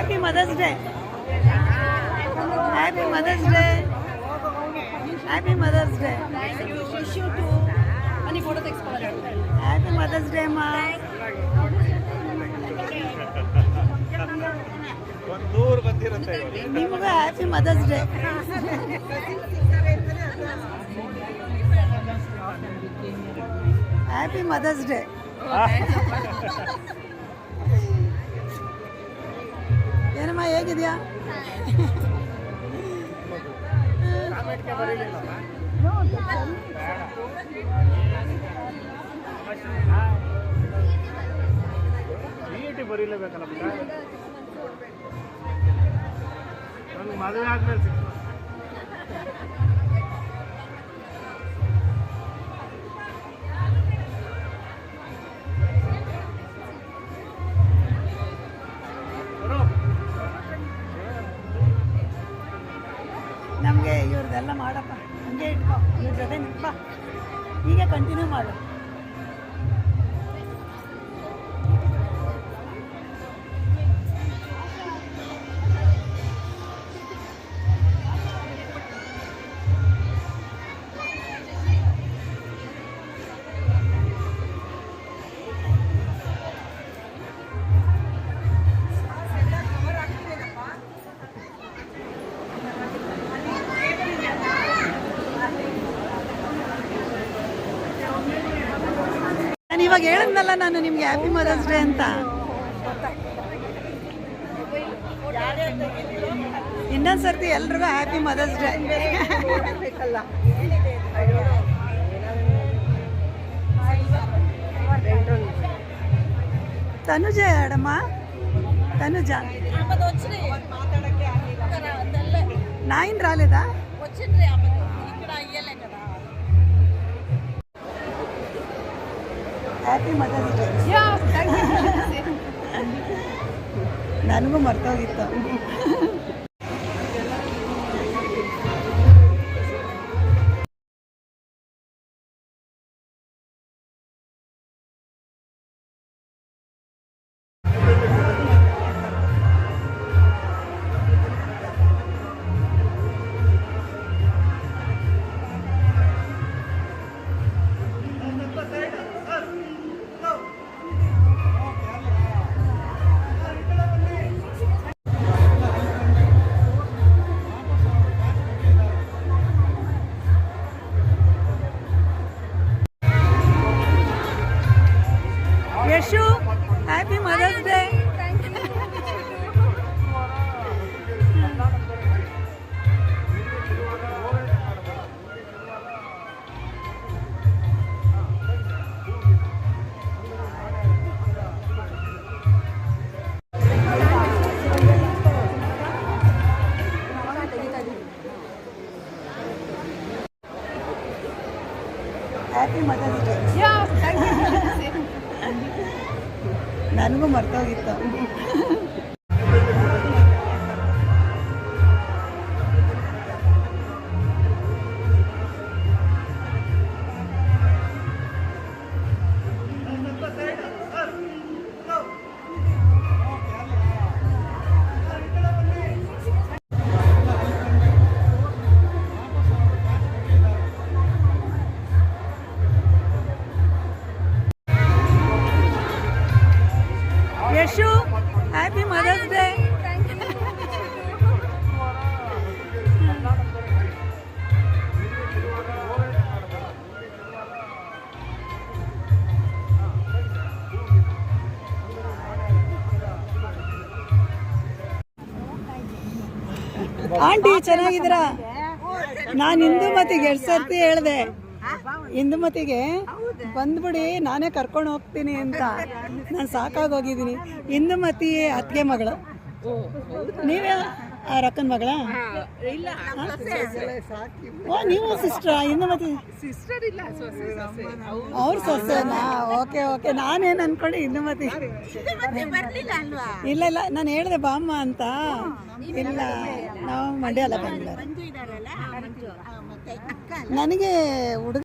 Happy mother's day. Happy mother's day. Happy mother's day. Happy mother's day ಅಮ್ಮ. ನಿಮಗೂ happy mother's day. Happy mother's day. ಏನಮ್ಮ ಹೇಗಿದೆಯಾ? ಬರೀಲೇಬೇಕಲ್ಲ ನನಗೆ ಮದುವೆ ಆದ್ಮೇಲೆ ನಮಗೆ ಇವ್ರದ್ದೆಲ್ಲ ಮಾಡಪ್ಪ, ಹಂಗೆ ಇಟ್ಕೊ, ಇವ್ರ ಜೊತೆ ನಿಂಪ, ಹೀಗೆ ಕಂಟಿನ್ಯೂ ಮಾಡು. ನಾನು ಇವಾಗ ಹೇಳಿದ್ನಲ್ಲ ನಾನು ನಿಮ್ಗೆ ಹ್ಯಾಪಿ ಮದರ್ಸ್ ಡೇ ಅಂತ. ಇನ್ನೊಂದು ಸರ್ತಿ ಎಲ್ರಿಗೂ ಹ್ಯಾಪಿ ಮದರ್ಸ್ ಡೇ. తనుజ ఏడమ్మా? తనుజ నాయన రాలేదా? Happy mother's day. ನನಗೂ ಮರ್ತೋಗಿತ್ತು. Yashu, happy mother's day. Happy mother's day. ನನಗೂ ಮರ್ತೋಗಿತ್ತು. Yashu, happy mother's day. Aunty ಚೆನ್ನಾಗಿದ್ದೀರಾ? ನಾನು ಇಂದುಮತಿಗೆ 2 ಸರ್ತಿ ಹೇಳಿದೆ, ಇಂದುಮತಿಗೆ ಬಂದ್ಬಿಡಿ ನಾನೇ ಕರ್ಕೊಂಡು ಹೋಗ್ತೀನಿ ಅಂತ. ನಾನು ಸಾಕಾಗೋಗಿದ್ದೀನಿ. ಇಂದುಮತಿ ಅತ್ತಿಗೆ ಮಗಳು, ನೀವೇ ರಕ್ಕನ ಮಗಳ? ಓ, ನೀವು ಸಿಸ್ಟ್ರಾ? ಇಂದುಮತಿ ಅವ್ರ ಸೊಸೆನಾ? Okay okay. ನಾನೇನು ಅನ್ಕೊಂಡೆ ಇಂದುಮತಿ. ಇಲ್ಲ ಇಲ್ಲ, ನಾನು ಹೇಳಿದೆ ಬಾಮ್ಮ ಅಂತ. ಇಲ್ಲ, ನಾವು ಮಂಡ್ಯ ಅಲ್ಲ, ಬೆಂಗಳೂರು. ನನಗೆ ಹುಡುಗ